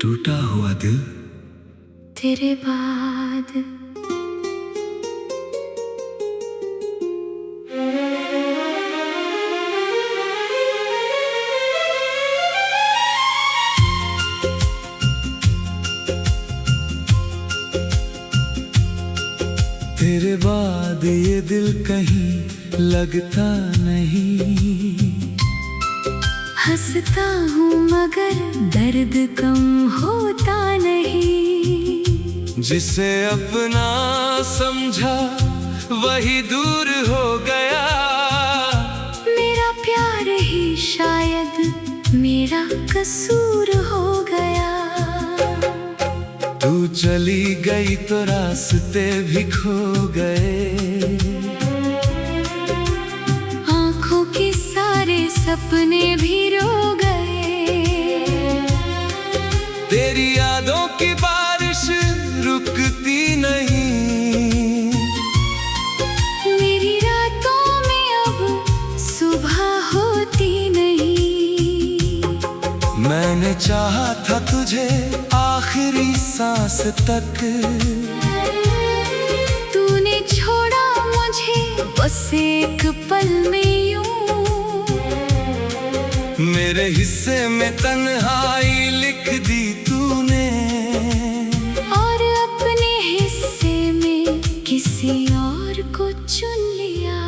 टूटा हुआ दिल तेरे बाद। तेरे बाद ये दिल कहीं लगता नहीं। हंसता हूँ मगर दर्द कम होता नहीं। जिसे अपना समझा वही दूर हो गया। मेरा प्यार ही शायद मेरा कसूर हो गया। तू चली गई तो रास्ते भी खो गए। आँखों के सारे सपने भी रो गए। तेरी यादों की बारिश रुकती नहीं। मेरी रातों में अब सुबह होती नहीं। मैंने चाहा था तुझे आखिरी सांस तक। तूने छोड़ा मुझे बस एक पल में यूं। मेरे हिस्से में तन्हाई लिख दी तूने। और अपने हिस्से में किसी और को चुन लिया।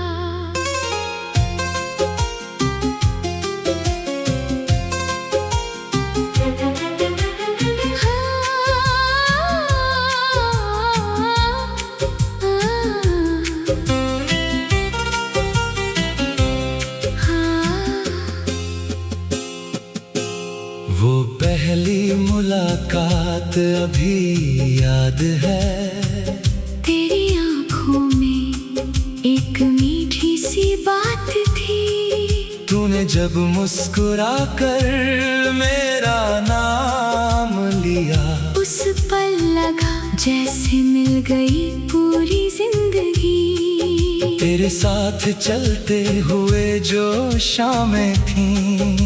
वो पहली मुलाकात अभी याद है। तेरी आँखों में एक मीठी सी बात थी। तूने जब मुस्कुरा कर मेरा नाम लिया। उस पल लगा जैसे मिल गई पूरी जिंदगी। तेरे साथ चलते हुए जो शामें थीं।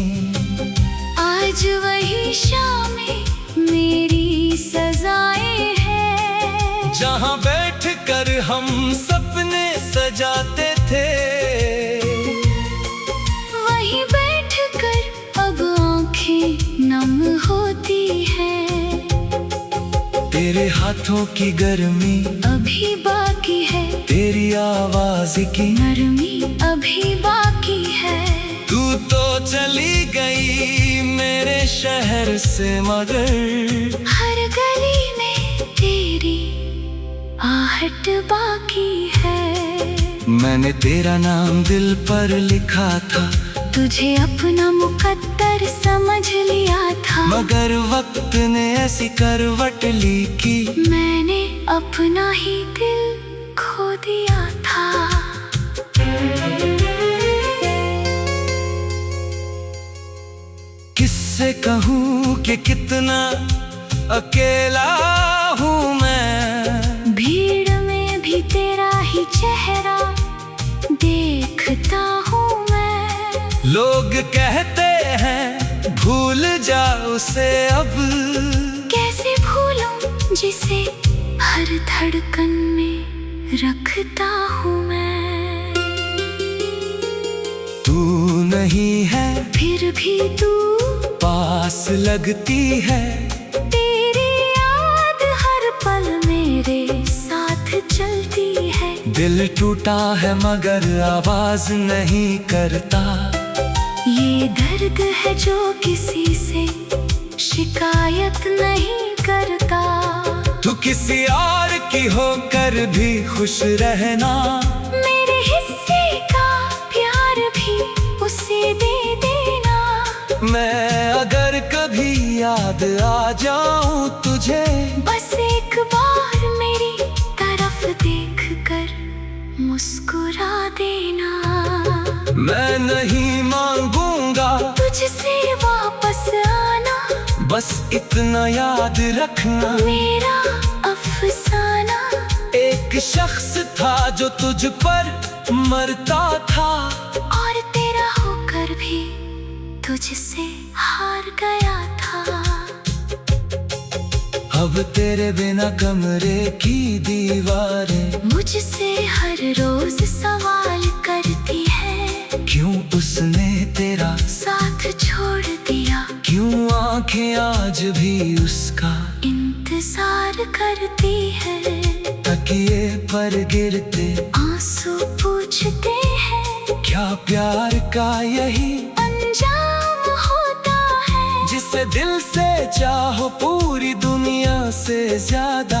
आज वही शामें मेरी सजाएं हैं। जहाँ बैठ कर हम सपने सजाते थे। वहीं बैठ कर अब आंखें नम होती हैं। तेरे हाथों की गर्मी अभी बाकी है। तेरी आवाज की नरमी अभी बाकी है। तू तो चली गई मेरे शहर से मगर हर गली में तेरी आहट बाकी है। मैंने तेरा नाम दिल पर लिखा था। तुझे अपना मुकद्दर समझ लिया था। मगर वक्त ने ऐसी करवट ली कि मैंने अपना ही दिल खो दिया था। किससे कहूँ कि कितना अकेला हूँ मैं। भीड़ में भी तेरा ही चेहरा देखता हूँ मैं। लोग कहते हैं भूल जा उसे अब। कैसे भूलूं जिसे हर धड़कन में रखता हूँ मैं। तू नहीं है फिर भी तू पास लगती है। तेरी याद हर पल मेरे साथ चलती है। दिल टूटा है मगर आवाज नहीं करता। ये दर्द है जो किसी से शिकायत नहीं करता। तू किसी और की होकर भी खुश रहना। मेरे हिस्से का प्यार भी उसे दे देना। मैं अगर कभी याद आ जाऊं तुझे बस एक बार मेरी तरफ देख कर मुस्कुरा देना। मैं नहीं मांगूंगा तुझसे वापस आना। बस इतना याद रखना। मेरा अफसाना एक शख्स था जो तुझ पर मरता था। और तेरा होकर भी तुझसे हार गया था। अब तेरे बिना कमरे की दीवारें मुझसे हर रोज सवाल करती है, क्यों उसने तेरा साथ छोड़ दिया। क्यों आंखें आज भी उसका इंतजार करती है, तकिए पर गिरते आंसू पूछते हैं, क्या प्यार का यही अंजाम होता है। जिसे दिल से चाहो पूरी दुनिया से ज्यादा,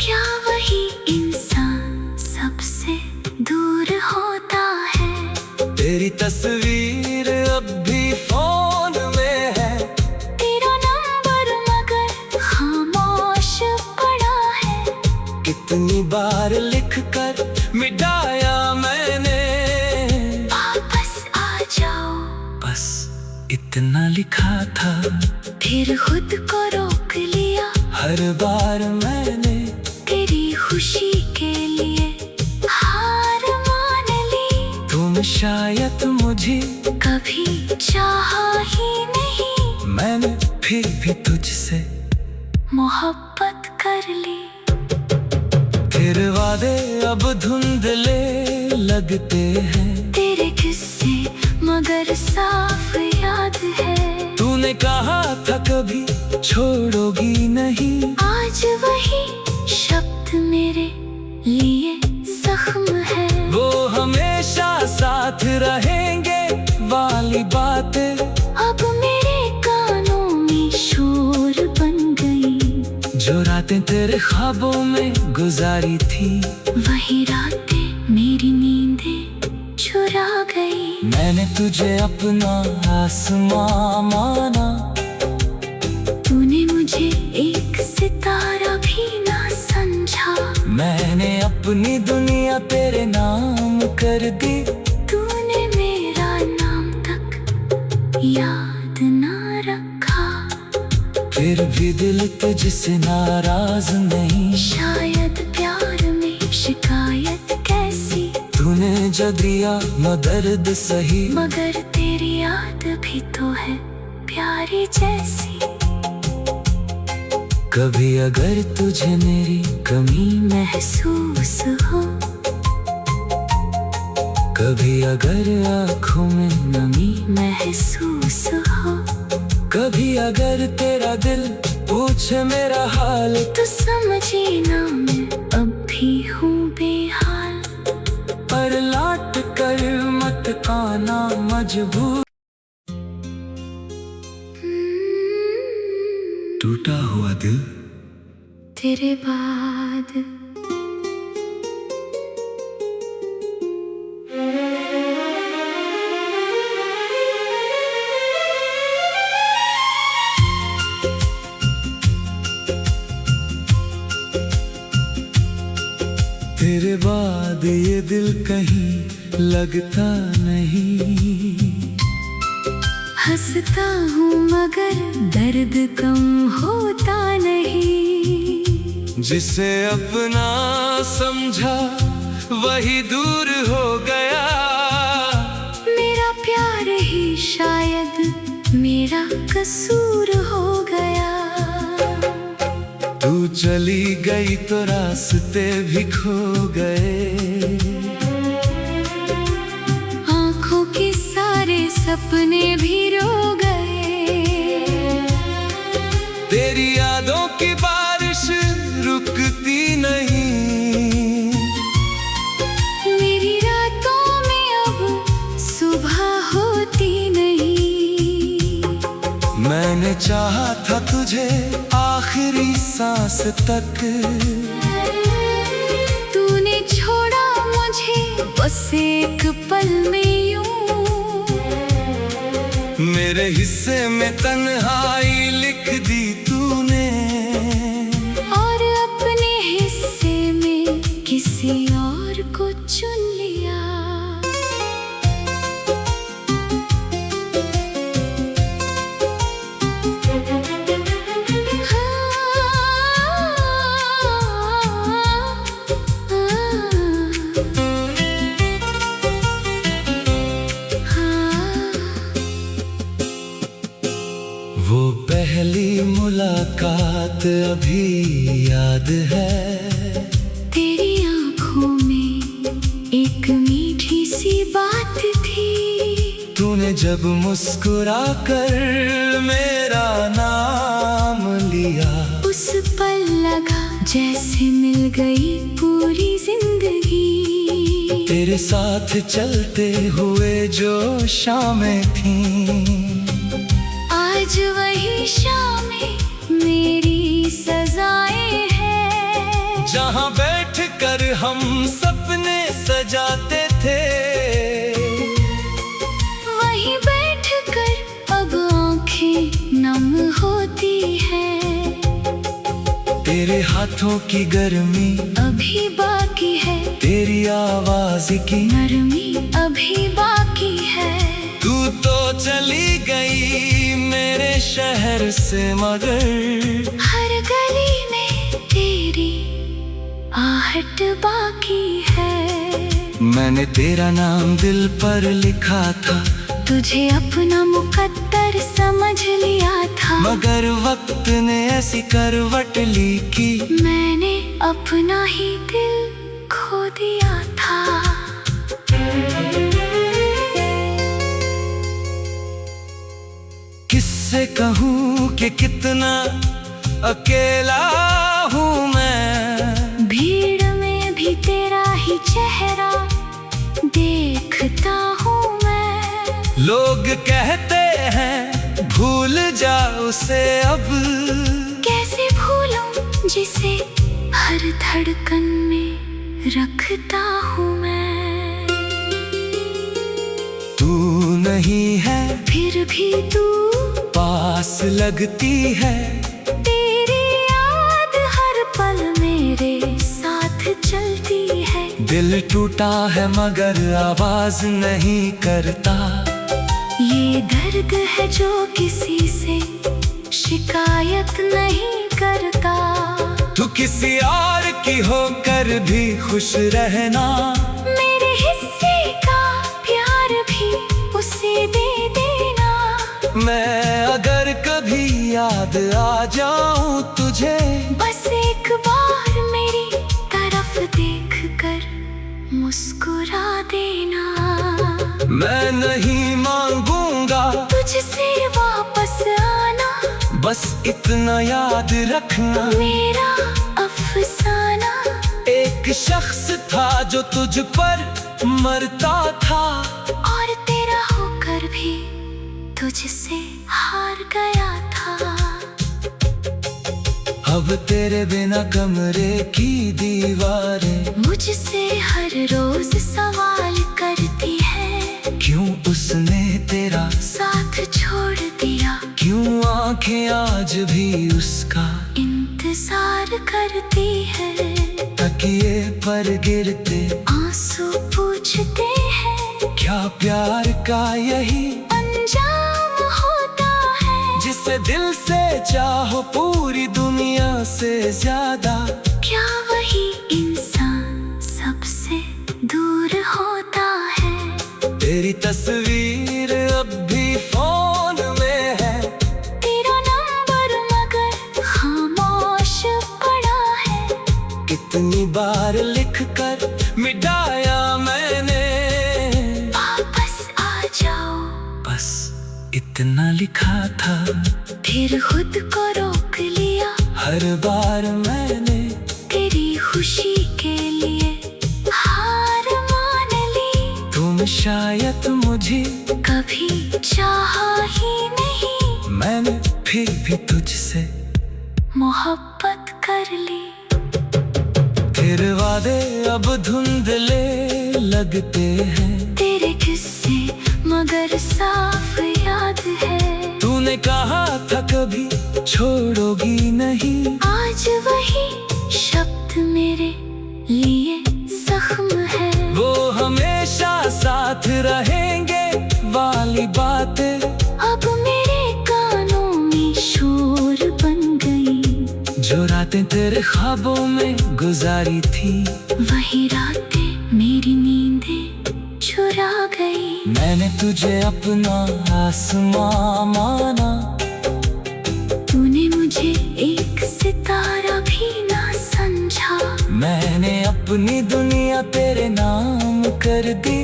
क्या वही इंसान सबसे दूर होता है। तेरी तस्वीर अब भी फोन में है, तेरा नंबर मगर खामोश पड़ा है। कितनी बार लिख कर मिटाया मैंने, वापस आ जाओ। बस इतना लिखा था, फिर खुद को रोक लिया। हर बार मैंने तेरी खुशी के लिए हार मान ली। तुम शायद मुझे कभी चाहा ही नहीं, मैंने फिर भी तुझसे मोहब्बत कर ली। फिर वादे अब धुंधले लगते हैं, तेरे किस्से मगर साफ याद है। तूने कहा था कभी छोड़ोगी नहीं, आज वही शब्द मेरे लिए जख्म है। वो हमेशा साथ रहेंगे वाली बातें अब मेरे कानों में शोर बन गई। जो रातें तेरे ख्वाबों में गुजारी थी, वही रातें मेरी नींदें चुरा गई। मैंने तुझे अपना आसमां माना, तूने मुझे एक सितारा भी ना समझा। मैंने अपनी दुनिया तेरे नाम कर दी, तूने मेरा नाम तक याद ना रखा। फिर भी दिल तुझसे नाराज नहीं। शायद प्यार में शिकायत कैसी, तूने जो दिया न दर्द सही, मगर तेरी याद भी तो है प्यारी जैसी। कभी अगर तुझे मेरी कमी महसूस हो, कभी अगर आँखों में नमी, महसूस हो, कभी अगर तेरा दिल पूछे मेरा हाल, तो समझी ना मैं अब भी हूँ बेहाल। पर लौट कर मत आना मजबूर। टूटा हुआ दिल तेरे बाद तेरे बाद ये दिल कहीं लगता नहीं। हंसता हूँ मगर दर्द कम होता नहीं। जिसे अपना समझा वही दूर हो गया, मेरा प्यार ही शायद मेरा कसूर हो गया। तू चली गई तो रास्ते भी खो गए, आँखों के सारे सपने भी रो गए। तेरी यादों की बारिश रुकती नहीं, मेरी रातों में अब सुबह होती नहीं। मैंने चाहा था तुझे आखिरी सांस तक, तूने छोड़ा मुझे बस एक पल में यूं। मेरे हिस्से में तन्हाई लिख दी तूने, और अपने हिस्से में किसी और को चुन लिया। वो पहली मुलाकात अभी याद है। तेरी आंखों में एक मीठी सी बात थी। तूने जब मुस्कुरा कर मेरा नाम लिया, उस पल लगा जैसे मिल गई पूरी जिंदगी। तेरे साथ चलते हुए जो शामें थीं, आज वही शामें मेरी सजाएं हैं। जहाँ बैठ कर हम सपने सजाते थे, वहीं बैठ कर अब आंखें नम होती है। तेरे हाथों की गर्मी अभी बाकी है, तेरी आवाज की नरमी अभी बाकी है। तू तो चली गई मेरे शहर से, मगर हर गली में तेरी आहट बाकी है। मैंने तेरा नाम दिल पर लिखा था, तुझे अपना मुकद्दर समझ लिया था। मगर वक्त ने ऐसी करवट ली कि मैंने अपना ही दिल खो दिया था। किससे कहूँ कि कितना अकेला हूँ मैं। भीड़ में भी तेरा ही चेहरा देखता हूँ मैं। लोग कहते हैं भूल जा उसे अब, कैसे भूलूं जिसे हर धड़कन में रखता हूँ मैं। तू नहीं है फिर भी तू पास लगती है। तेरी याद हर पल मेरे साथ चलती है। दिल टूटा है मगर आवाज नहीं करता। ये दर्द है जो किसी से शिकायत नहीं करता। तू किसी और की होकर भी खुश रहना। मेरे हिस्से का प्यार भी उसे दे देना। मैं अगर कभी याद आ जाऊं तुझे, बस एक बार मेरी तरफ देख कर मुस्कुरा देना। मैं नहीं मांगूंगा तुझसे वापस आना, बस इतना याद रखना। मेरा अफसाना एक शख्स था जो तुझ पर मरता था, और तेरा होकर भी तुझसे हार गया था। अब तेरे बिना कमरे की दीवारें मुझसे हर रोज सवाल करती है। क्यों उसने तेरा साथ छोड़ दिया, क्यों आंखें आज भी उसका इंतजार करती है। तकिए पर गिरते आंसू पूछते हैं, क्या प्यार का यही अंजाम होता है। जिसे दिल से चाहो पूरी दुनिया से ज्यादा, क्या वही इंसान सबसे दूर होता है। तेरी तस्वीर अब भी फोन में है। तेरा नंबर मगर खामोश पड़ा है। कितनी बार लिख कर मिटाया मैंने, वापस आ जाओ, बस इतना लिखा था। फिर खुद को रोक लिया। हर बार मैंने तेरी खुशी के लिए हार मान ली। तुम शायद मुझे कभी चाहा ही नहीं, मैंने फिर भी तुझसे मोहब्बत कर ली। फिर वादे अब धुंधले लगते हैं। तेरे किस्से मगर साफ याद है। तूने कहा था कभी छोड़ोगी नहीं, आज वही शब्द मेरे लिए जख्म है। वो हमेशा साथ रहेंगे वाली बातें अब मेरे कानों में शोर बन गई। जो रातें तेरे ख्वाबों में गुजारी थी, वही रातें मेरी नींदें चुरा गई। मैंने तुझे अपना आसमां माना। सितारा भी ना समझा। मैंने अपनी दुनिया तेरे नाम कर दी।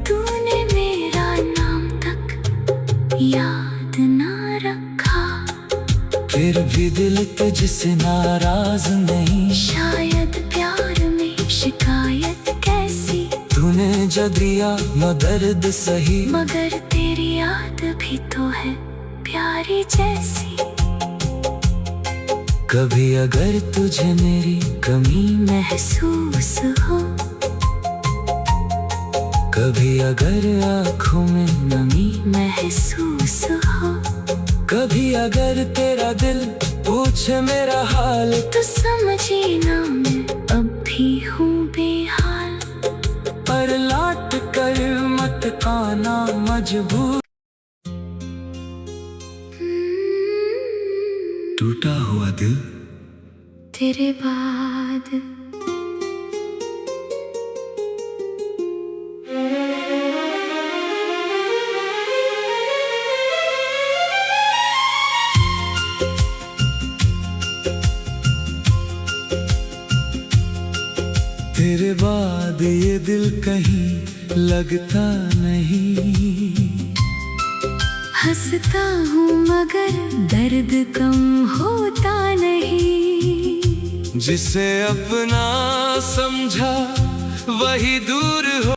तूने मेरा नाम तक याद ना रखा। फिर भी दिल तुझसे नाराज नहीं। शायद प्यार में शिकायत कैसी। तूने जो दिया न दर्द सही। मगर तेरी याद भी तो है प्यारी जैसी। कभी अगर तुझे मेरी कमी महसूस हो, कभी अगर आँखों में नमी महसूस हो, कभी अगर तेरा दिल पूछे मेरा हाल, तो समझी ना मैं अब भी हूँ बेहाल। पर लौट कर मत आना मजबूर। टूटा हुआ दिल तेरे बाद तेरे बाद ये दिल कहीं लगता नहीं। हंसता हूँ मगर दर्द कम होता नहीं। जिसे अपना समझा वही दूर हो।